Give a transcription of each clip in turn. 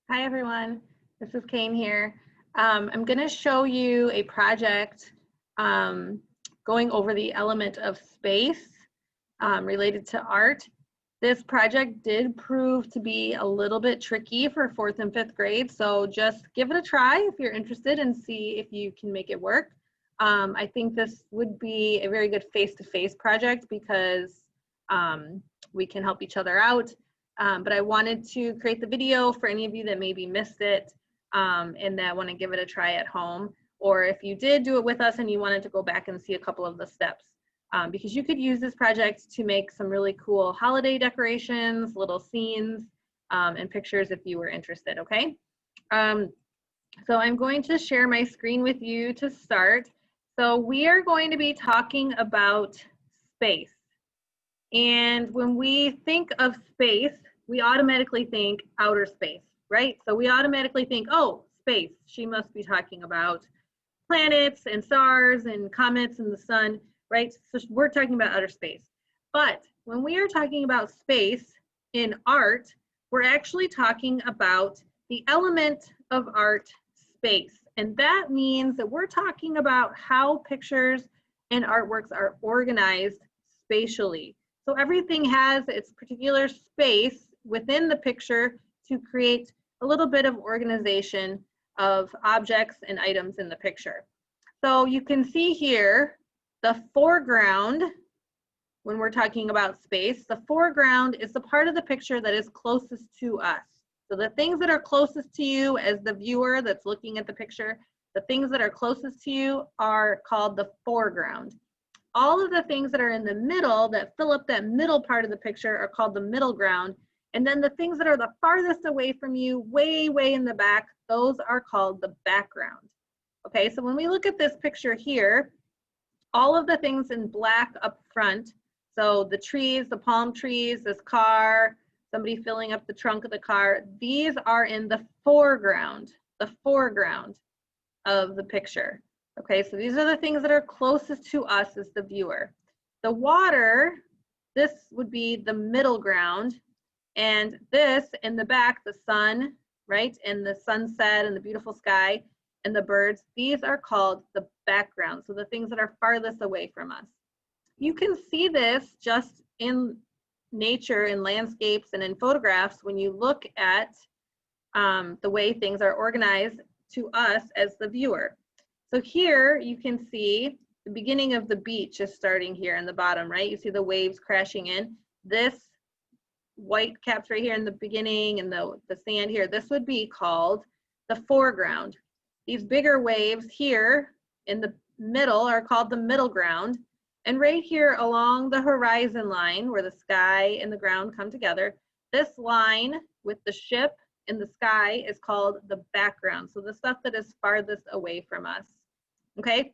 Hi everyone, this is Kane here. I'm going to show you a project going over the element of space related to art. This project did prove to be a little bit tricky for 4th and 5th grade, so just give it a try if you're interested and see if you can make it work. I think this would be a very good face-to-face project because we can help each other out. But I wanted to create the video for any of you that maybe missed it and that want to give it a try at home. Or if you did do it with us and you wanted to go back and see a couple of the steps. Because you could use this project to make some really cool holiday decorations, little scenes, and pictures if you were interested, okay? So I'm going to share my screen with you to start. So we are going to be talking about space. And when we think of space, we automatically think outer space, right? So we automatically think, oh, space, she must be talking about planets and stars and comets and the sun, right? So we're talking about outer space. But when we are talking about space in art, we're actually talking about the element of art, space. And that means that we're talking about how pictures and artworks are organized spatially. So everything has its particular space within the picture to create a little bit of organization of objects and items in the picture. So you can see here the foreground. When we're talking about space, the foreground is the part of the picture that is closest to us. So the things that are closest to you as the viewer that's looking at the picture, the things that are closest to you are called the foreground. All of the things that are in the middle that fill up that middle part of the picture are called the middle ground. And then the things that are the farthest away from you, way, way in the back, those are called the background. Okay, so when we look at this picture here, all of the things in black up front, so the trees, the palm trees, this car, somebody filling up the trunk of the car, these are in the foreground of the picture. Okay, so these are the things that are closest to us as the viewer. The water, this would be the middle ground, and this in the back, the sun, right, and the sunset and the beautiful sky and the birds, these are called the background, so the things that are farthest away from us. You can see this just in nature, in landscapes, and in photographs when you look at the way things are organized to us as the viewer. So here you can see the beginning of the beach is starting here in the bottom, right? You see the waves crashing in. This white caps right here in the beginning and the sand here, this would be called the foreground. These bigger waves here in the middle are called the middle ground. And right here along the horizon line where the sky and the ground come together, this line with the ship in the sky is called the background. So the stuff that is farthest away from us. Okay,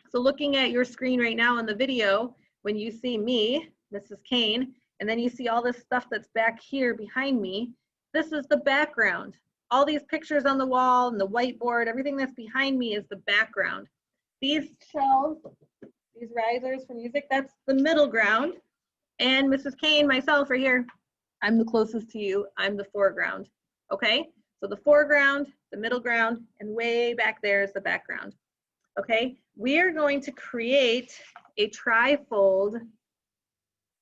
so looking at your screen right now in the video, when you see me, Mrs. Kane, and then you see all this stuff that's back here behind me, this is the background. All these pictures on the wall and the whiteboard, everything that's behind me is the background. These shelves, these risers for music, that's the middle ground. And Mrs. Kane, myself right here, I'm the closest to you, I'm the foreground. Okay, so the foreground, the middle ground, and way back there is the background. Okay, we are going to create a trifold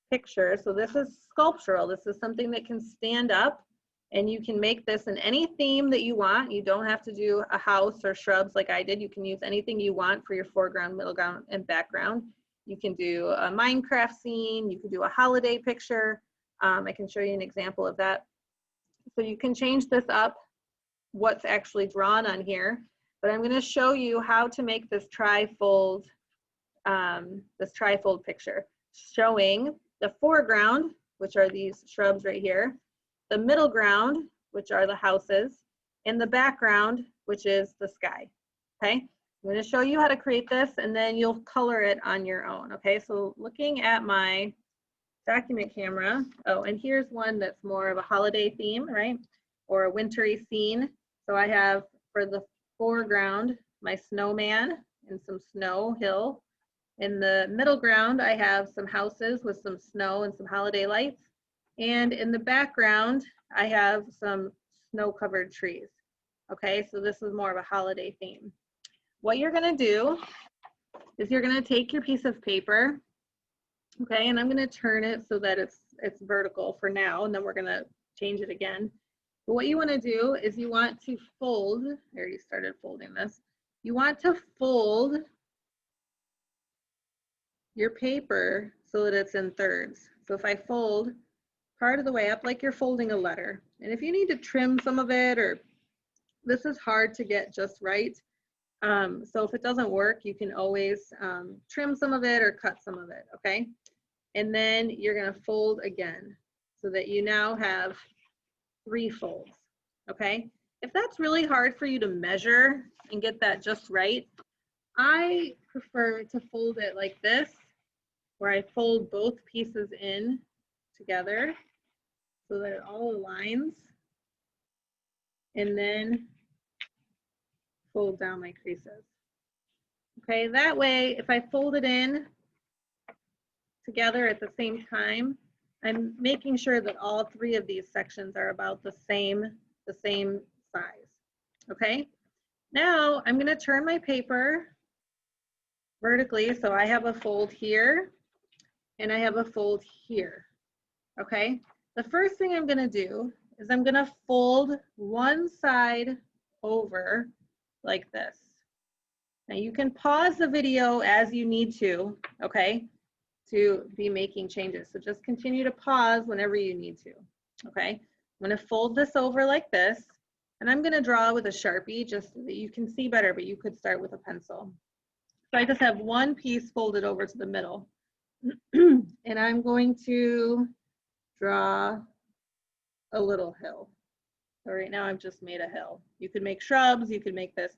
picture. So this is sculptural. This is something that can stand up, and you can make this in any theme that you want. You don't have to do a house or shrubs like I did. You can use anything you want for your foreground, middle ground, and background. You can do a Minecraft scene. You can do a holiday picture. I can show you an example of that. So you can change this up, what's actually drawn on here. But I'm going to show you how to make this trifold picture, showing the foreground, which are these shrubs right here, the middle ground, which are the houses, and the background, which is the sky. Okay, I'm going to show you how to create this, and then you'll color it on your own. Okay, so looking at my document camera, oh, and here's one that's more of a holiday theme, right, or a wintry scene. So I have for the foreground my snowman and some snow hill. In the middle ground I have some houses with some snow and some holiday lights, and in the background I have some snow-covered trees. Okay, so this is more of a holiday theme. What you're gonna do is you're gonna take your piece of paper, okay, and I'm gonna turn it so that it's vertical for now, and then we're gonna change it again. But what you wanna do is you want to fold, I already started folding this. You want to fold your paper so that it's in thirds. So if I fold part of the way up like you're folding a letter, and if you need to trim some of it, or this is hard to get just right, so if it doesn't work, you can always trim some of it or cut some of it, okay? And then you're gonna fold again so that you now have 3 folds, okay? If that's really hard for you to measure and get that just right, I prefer to fold it like this, where I fold both pieces in together so that it all aligns, and then fold down my creases. Okay, that way, if I fold it in together at the same time, I'm making sure that all 3 of these sections are about the same size. Okay, now I'm gonna turn my paper vertically, so I have a fold here and I have a fold here. Okay, the first thing I'm gonna do is I'm gonna fold one side over like this. Now you can pause the video as you need to, okay, to be making changes. So just continue to pause whenever you need to, okay? I'm gonna fold this over like this, and I'm gonna draw with a Sharpie just so that you can see better, but you could start with a pencil. So I just have one piece folded over to the middle. And I'm going to draw a little hill. So right now I've just made a hill. You could make shrubs, you could make this,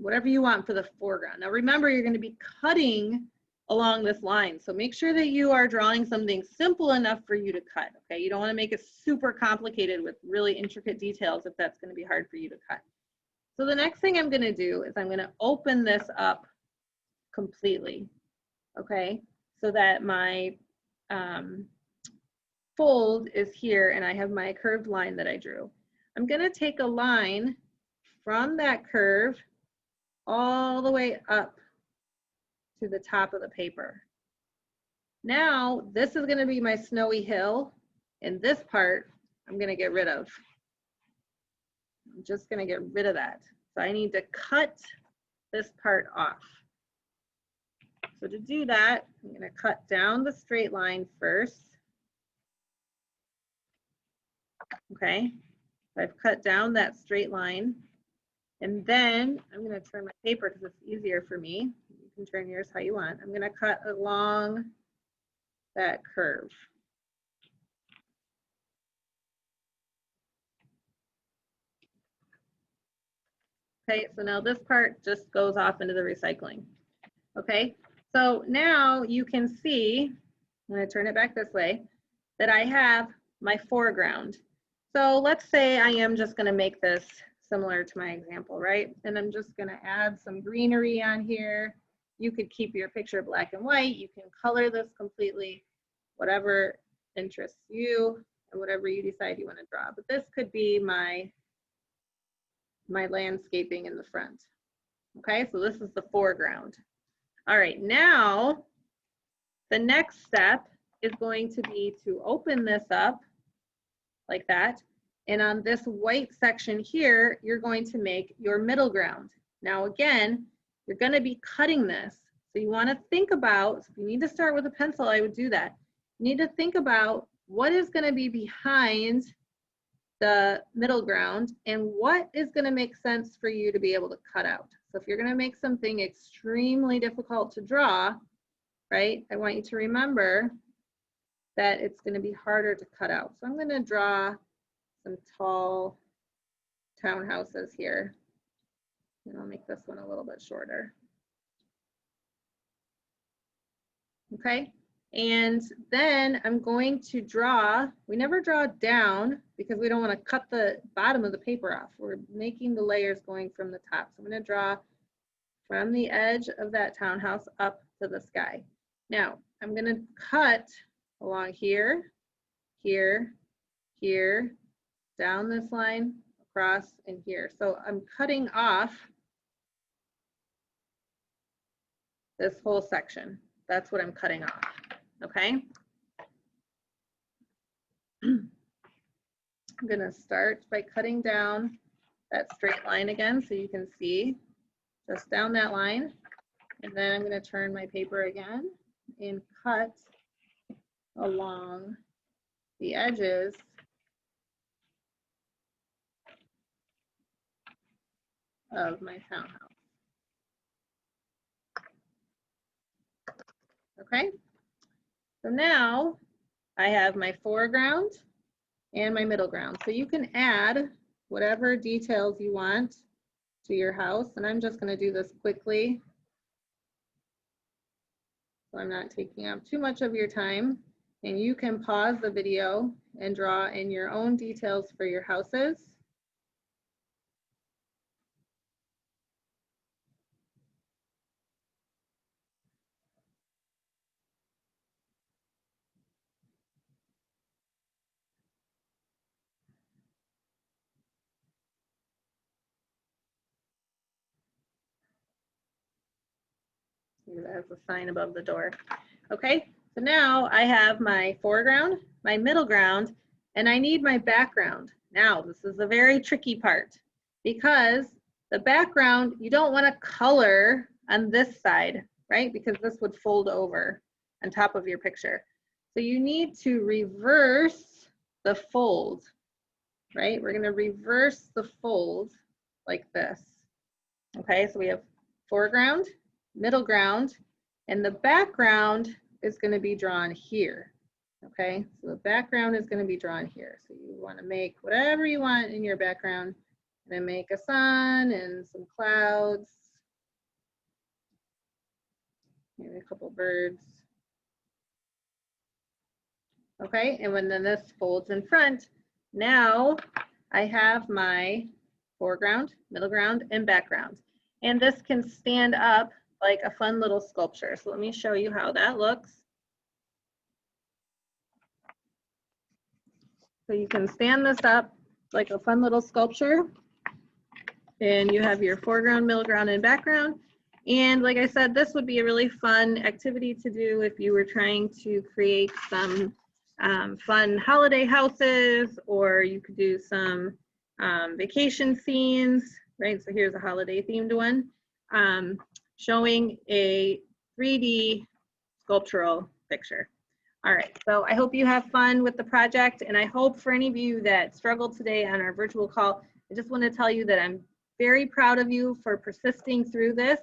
whatever you want for the foreground. Now remember, you're going to be cutting along this line. So make sure that you are drawing something simple enough for you to cut, okay? You don't want to make it super complicated with really intricate details if that's going to be hard for you to cut. So the next thing I'm going to do is I'm going to open this up completely, okay? So that my fold is here and I have my curved line that I drew. I'm going to take a line from that curve all the way up to the top of the paper. Now, this is going to be my snowy hill, and this part I'm going to get rid of. I'm just going to get rid of that. So I need to cut this part off. So to do that, I'm going to cut down the straight line first. Okay, I've cut down that straight line, and then I'm going to turn my paper because it's easier for me. You can turn yours how you want. I'm going to cut along that curve. Okay, so now this part just goes off into the recycling. Okay, so now you can see, I'm going to turn it back this way, that I have my foreground. So let's say I am just going to make this similar to my example, right? And I'm just going to add some greenery on here. You could keep your picture black and white. You can color this completely, whatever interests you and whatever you decide you want to draw. But this could be my landscaping in the front. Okay, so this is the foreground. All right, now the next step is going to be to open this up like that. And on this white section here, you're going to make your middle ground. Now again, you're going to be cutting this. So you want to think about, if you need to start with a pencil, I would do that. You need to think about what is going to be behind the middle ground and what is going to make sense for you to be able to cut out. So if you're going to make something extremely difficult to draw, right, I want you to remember that it's going to be harder to cut out. So I'm going to draw some tall townhouses here. And I'll make this one a little bit shorter. Okay, and then I'm going to draw, we never draw down because we don't want to cut the bottom of the paper off. We're making the layers going from the top. So I'm going to draw from the edge of that townhouse up to the sky. Now, I'm going to cut along here, here, here, down this line, across, and here. So I'm cutting off this whole section. That's what I'm cutting off, okay? I'm gonna start by cutting down that straight line again so you can see just down that line. And then I'm gonna turn my paper again and cut along the edges of my townhouse. Okay, so now I have my foreground and my middle ground. So you can add whatever details you want to your house, and I'm just going to do this quickly so I'm not taking up too much of your time. And you can pause the video and draw in your own details for your houses. That's a sign above the door. Okay, so now I have my foreground, my middle ground, and I need my background. Now, this is the very tricky part because the background, you don't want to color on this side, right? Because this would fold over on top of your picture. So you need to reverse the fold, right? We're going to reverse the fold like this. Okay, so we have foreground, middle ground, and the background is going to be drawn here. Okay, so the background is going to be drawn here. So you want to make whatever you want in your background. I'm going to make a sun and some clouds, maybe a couple birds. Okay, and when then this folds in front, now I have my foreground, middle ground, and background. And this can stand up like a fun little sculpture. So let me show you how that looks. So you can stand this up like a fun little sculpture. And you have your foreground, middle ground, and background. And like I said, this would be a really fun activity to do if you were trying to create some fun holiday houses, or you could do some vacation scenes, right? So here's a holiday themed one, showing a 3D sculptural picture. All right, so I hope you have fun with the project, and I hope for any of you that struggled today on our virtual call, I just want to tell you that I'm very proud of you for persisting through this.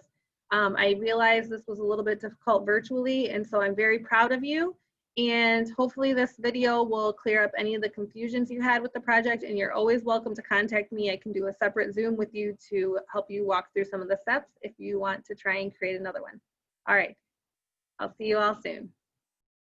I realize this was a little bit difficult virtually, and so I'm very proud of you. And hopefully this video will clear up any of the confusions you had with the project, and you're always welcome to contact me. I can do a separate Zoom with you to help you walk through some of the steps if you want to try and create another one. All right, I'll see you all soon.